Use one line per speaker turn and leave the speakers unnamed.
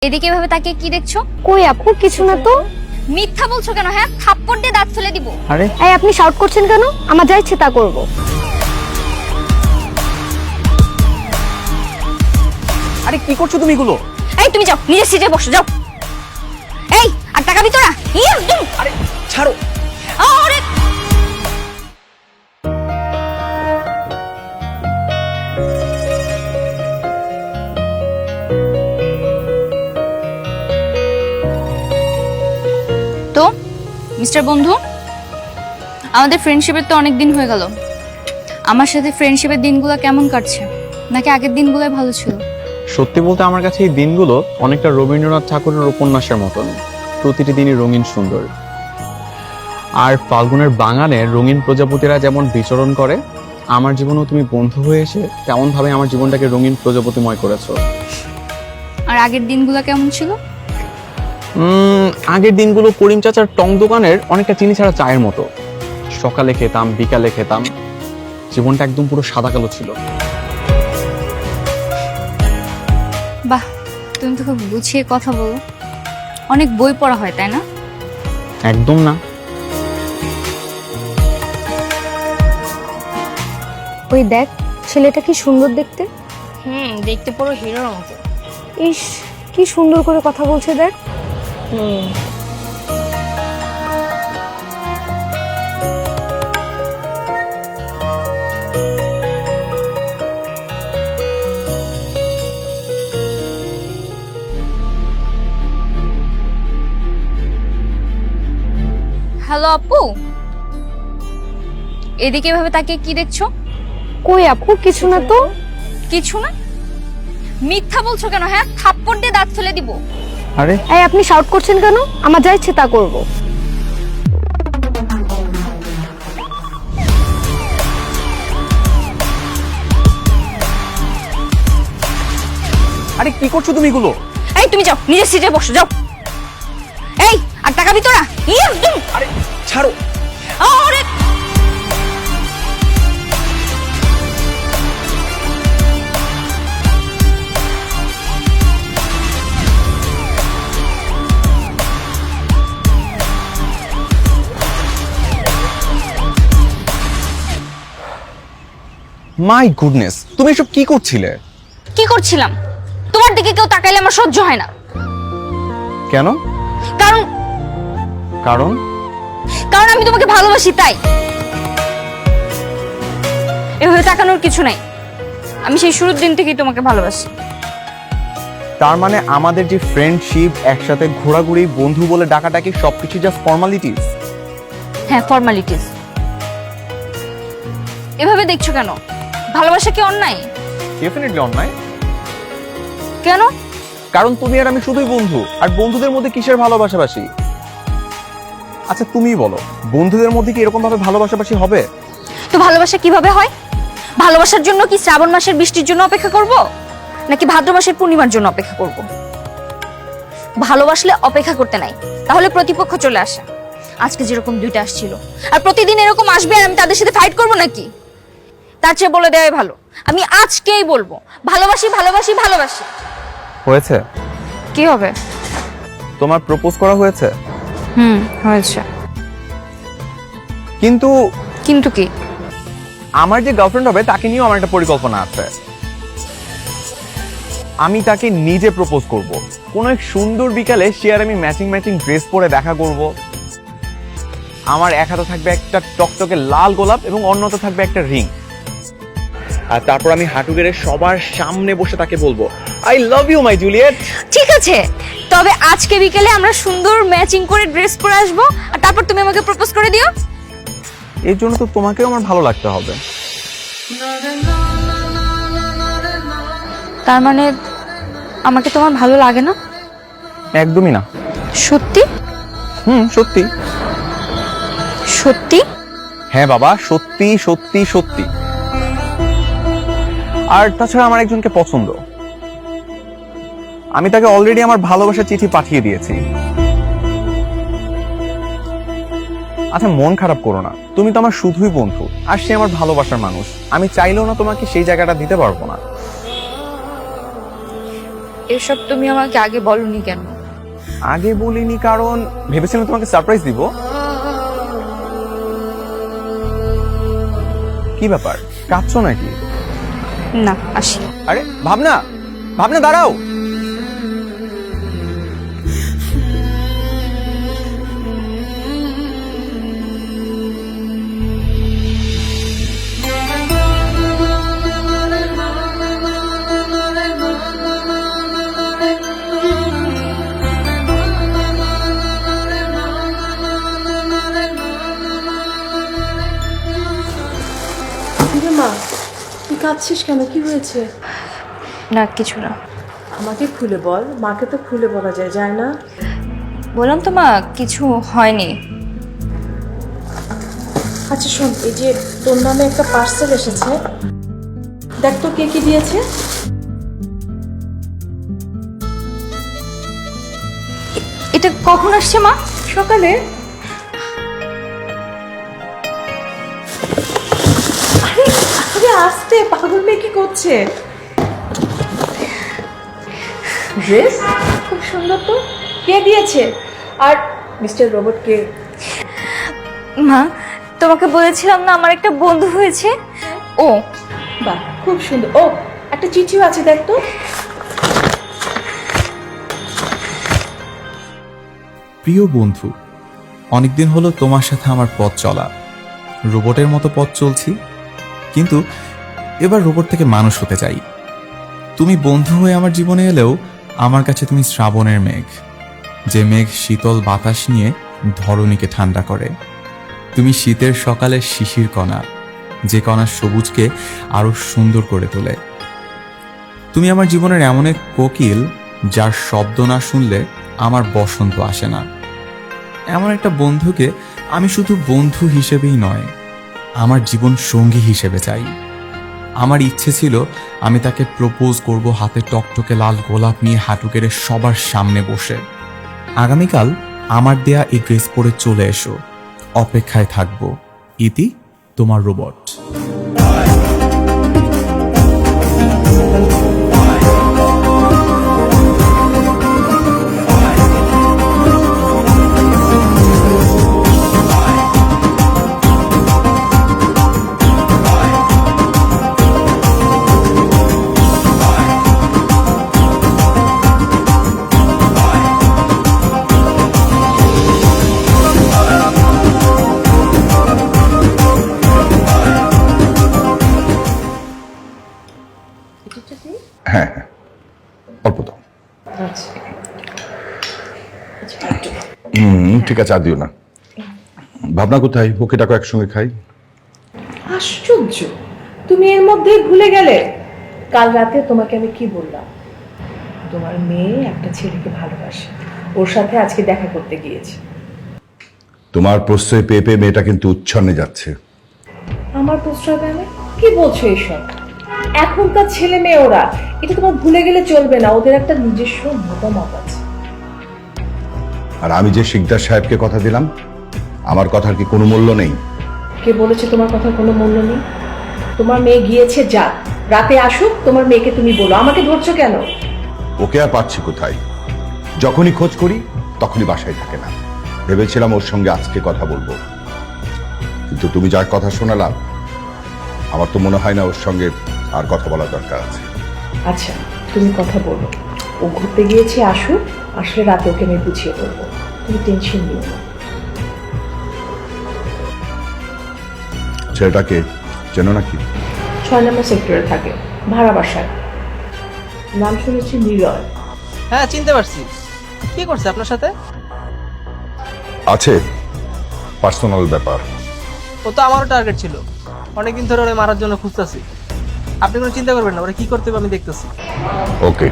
এদিকে এভাবে তাকিয়ে কি দেখছো?
কই আপু, কিছু না তো।
মিথ্যা বলছো কেন? হ্যাঁ, থাপ্পড় দিয়ে দাঁত ফেলে দিব।
আরে
এই আপনি শাউট করছেন কেন? আমার যা ইচ্ছে তা করব।
আরে কি করছো তুমি এগুলো?
এই তুমি যাও, নিজের সিটে বসো, যাও। এই আর তাকাবি তোরা?
আরে ছাড়ো।
আরে তো মিস্টার বন্ধু, আমাদের ফ্রেন্ডশিপের তো অনেক দিন হয়ে গেল। আমার সাথে ফ্রেন্ডশিপের দিনগুলো কেমন কাটছে, নাকি আগের দিনগুলোই ভালো ছিল?
সত্যি বলতে আমার কাছে এই দিনগুলো অনেকটা রবীন্দ্রনাথ ঠাকুরের উপন্যাসের মতন, প্রতিটি দিনই রঙিন সুন্দর। আর ফাল্গুনের বাগানে রঙিন প্রজাপতিরা যেমন বিচরণ করে, আমার জীবনেও তুমি বন্ধু হয়ে এসে তেমন ভাবে আমার জীবনটাকে রঙিন প্রজাপতিময় করেছো।
আর আগের দিনগুলো কেমন ছিল?
আগের দিনগুলো করিম চাচার টং দোকানের অনেকটা চিনি ছাড়া চায়ের মতো। সকালে খেতাম, বিকালে খেতাম, জীবনটা একদম পুরো সাদা কালো ছিল।
বাহ, তুমি তো খুব গুছিয়ে কথা বলো। অনেক বই পড়া হয়, তাই না?
একদম না।
ওই দেখ, ছেলেটা কি সুন্দর দেখতে।
দেখতে পুরো হিরোর মতো।
ইস, কি সুন্দর করে কথা বলছে দেখ।
হ্যালো আপু, এদিকে এভাবে তাকিয়ে কি দেখছো?
কই আপু, কিছু না তো।
কিছু না? মিথ্যা বলছো কেন? হ্যাঁ, থাপ্পড় দিয়ে দাঁত ফেলে দিব।
আরে
এই আপনি শাউট করছেন কেন? আমার যা ইচ্ছে তা করব।
আরে কি করছো তুমি এগুলো?
এই তুমি যাও, নিজের সিটে বসো, যাও। এই আর তাকাবি তোরা?
আরে ছাড়ো।
আরে
মাই গুডনেস, তুমি এসব কি করছিলে?
কি করছিলাম? তোমার দিকে কেউ তাকাইলে আমার সহ্য হয় না।
কেন?
কারণ
কারণ
কারণ আমি তোমাকে ভালোবাসি, তাই। এভাবে তাকানোর কিছু নাই। আমি সেই শুরুর দিন থেকেই তোমাকে ভালোবাসি।
তার মানে আমাদের যে ফ্রেন্ডশিপ, একসাথে ঘোরাঘুরি, বন্ধু বলে ডাকাটাকি সবকিছু জাস্ট ফর্মালিটিস।
হ্যাঁ, ফর্মালিটিস। এভাবে দেখছো কেন? ভালোবাসা কি অন্যায়?
ডেফিনেটলি অন্যায়।
কেন?
কারণ তুমি আর আমি শুধুই বন্ধু, আর বন্ধুদের মধ্যে কিসের ভালোবাসাবাসি? আচ্ছা তুমিই বলো, বন্ধুদের মধ্যে কি এরকম ভাবে ভালোবাসাবাসি হবে?
তো ভালোবাসা কিভাবে হয়? ভালোবাসার জন্য কি শ্রাবণ মাসের বৃষ্টির জন্য অপেক্ষা করব, নাকি ভাদ্র মাসের পূর্ণিমার জন্য অপেক্ষা করব? ভালোবাসলে অপেক্ষা করতে নাই, তাহলে প্রতিপক্ষ চলে আসে। আজকে যেরকম দুইটা আসছিল, আর প্রতিদিন এরকম আসবে, আর আমি তাদের সাথে ফাইট করব নাকি? তার চেয়ে বলে দেওয়াই ভালো, আমি আজকেই বলবো ভালোবাসি, ভালোবাসি, ভালোবাসি।
হয়েছে?
কি হবে?
তোমার প্রপোজ করা হয়েছে?
হয়েছে।
কিন্তু
কিন্তু কি?
আমার যে গার্লফ্রেন্ড হবে তাকে নিয়েও আমার একটা পরিকল্পনা আছে। আমি তাকে নিজে প্রপোজ করব। কোন এক সুন্দর বিকালে সে আর আমি ম্যাচিং ম্যাচিং ড্রেস পরে দেখা করব। আমার এক হাতে থাকবে একটা টকটকে লাল গোলাপ এবং অন্যতে থাকবে একটা রিং। আর তারপর আমি হাঁটু গেড়ে সবার সামনে বসে তাকে বলবো, I love you my Juliet.
ঠিক আছে, তবে আজকে বিকেলে আমরা সুন্দর ম্যাচিং করে ড্রেস পরে আসবো, আর তারপর তুমি আমাকে প্রপোজ করে দিও।
এর জন্য তো তোমাকেও আমার ভালো লাগতে হবে।
তার মানে আমাকে তোমার ভালো লাগে না?
একদমই না।
সত্যি?
সত্যি।
সত্যি?
হ্যাঁ বাবা, সত্যি সত্যি সত্যি। আর তাছাড়া আমার একজনকে পছন্দ। আমি তাকে অলরেডি আমার ভালোবাসার চিঠি পাঠিয়ে দিয়েছি। আচ্ছা মন খারাপ করো না, তুমি তো আমার শুধুই বন্ধু, আর সে আমার ভালোবাসার মানুষ। আমি চাইলেও না তোমাকে সেই জায়গাটা দিতে পারবো না।
এসব তুমি আমাকে আগে বলনি কেন?
আগে বলিনি কারণ ভেবেছিলাম তোমাকে সারপ্রাইজ দিব। কি ব্যাপার, কাঁদছো নাকি?
না, আসি।
আরে ভাবনা, ভাবনা দাঁড়াও।
মা, তুই কাঁদছিস কেন? কি হয়েছে?
না, কিছু না।
আমাকে খুলে বল, মাকে তো খুলে বলা যায় না?
বললাম তো মা, কিছু হয়নি।
আচ্ছা শোন, এই যে তোর নামে একটা পার্সেল এসেছে, দেখ তো কে কি দিয়েছে।
এটা কখন আসছে মা?
সকালে। আরে আরে আসতে, পাগল মেয়ে কি করছে? ড্রেস খুব সুন্দর তো, কে দিয়েছে? আর মিস্টার রোবট কে?
মা, তোমাকে বলেছিলাম না আমার একটা বন্ধু হয়েছে, ও।
বাহ, খুব সুন্দর। ও, একটা চিঠিও আছে, দেখ তো।
প্রিয় বন্ধু, অনেকদিন হলো তোমার সাথে আমার পথ চলা। রোবটের মতো পথ চলছি, কিন্তু এবার রোবট থেকে মানুষ হতে চাই। তুমি বন্ধু হয়ে আমার জীবনে এলেও আমার কাছে তুমি শ্রাবণের মেঘ, যে মেঘ শীতল বাতাস নিয়ে ধরণীকে ঠান্ডা করে। তুমি শীতের সকালের শিশির কণা, যে কণা সবুজকে আরো সুন্দর করে তোলে। তুমি আমার জীবনের এমন এক কোকিল, যার শব্দ না শুনলে আমার বসন্ত আসে না। এমন একটা বন্ধুকে আমি শুধু বন্ধু হিসেবেই নয়, আমার জীবন সঙ্গী হিসেবে চাই। আমার ইচ্ছে ছিল আমি তাকে প্রপোজ করব হাতে টকটকে লাল গোলাপ নিয়ে হাঁটু গেড়ে সবার সামনে বসে। আগামীকাল আমার দেয়া এই ড্রেস পরে চলে এসো, অপেক্ষায় থাকবো। ইতি, তোমার রোবট।
হ্যাঁ হ্যাঁ, অল্প দাও।
আচ্ছা
ঠিক আছে, আর দিও না। ভাবনা কোথায়? ওকে ডাকো, একসঙ্গে খাই।
আশ্চর্য, তুমি এর মধ্যেই ভুলে গেলে। কাল রাতে তোমাকে আমি কি বললাম? তোমার মেয়ে একটা ছেলেকে ভালোবাসে, ওর সাথে আজকে দেখা করতে গিয়েছে।
তোমার প্রশ্রয় পেয়ে পেয়ে মেয়েটা কিন্তু উচ্ছন্নে যাচ্ছে।
আমার প্রশ্রয় পেয়ে? কি বলছো এইসব? এখনকার ছেলে মেয়ে ওরা, এটা তোমার ভুলে গেলে চলবে না। ওদের একটা নিজস্ব মতামত আছে।
আর আমি যে শিকদার সাহেবকে কথা দিলাম, আমার কথার কি কোনো মূল্য নেই?
কে বলেছে তোমার কথার কোনো মূল্য নেই? তোমার মেয়ে গিয়েছে, যা রাতে আসুক, তোমার মেয়েকে তুমি বলো। আমাকে ধরছো কেন?
ওকে আর পাচ্ছি কোথায়? যখনই খোঁজ করি তখনই বাসায় থাকে না। ভেবেছিলাম ওর সঙ্গে আজকে কথা বলবো, কিন্তু তুমি যার কথা শোনালাম, আমার তো মনে হয় না ওর সঙ্গে আর কথা বলা দরকার আছে।
আচ্ছা, তুমি কথা বলো। ও ঘুরতে গিয়েছে, আসুক, আসলে রাতে ওকে আমি বুঝিয়ে বলবো। তুমি টেনশন নিও না।
ছেলেটাকে চেনো নাকি?
6 নম্বর সেক্টরে থাকে, ভাড়া বাসায়। নাম শুনেছি নিরয়।
হ্যাঁ, চিনতে পারছি। কি করছে আপনার সাথে?
আছে পার্সোনাল ব্যাপার।
ও তো আমারও টার্গেট ছিল। অনেকদিন ধরে ওরে মারার জন্য খুঁজতেছি। আপনি কোনো চিন্তা করবেন না, ওরা কি করতে হবে আমি দেখতেছি।
ওকে।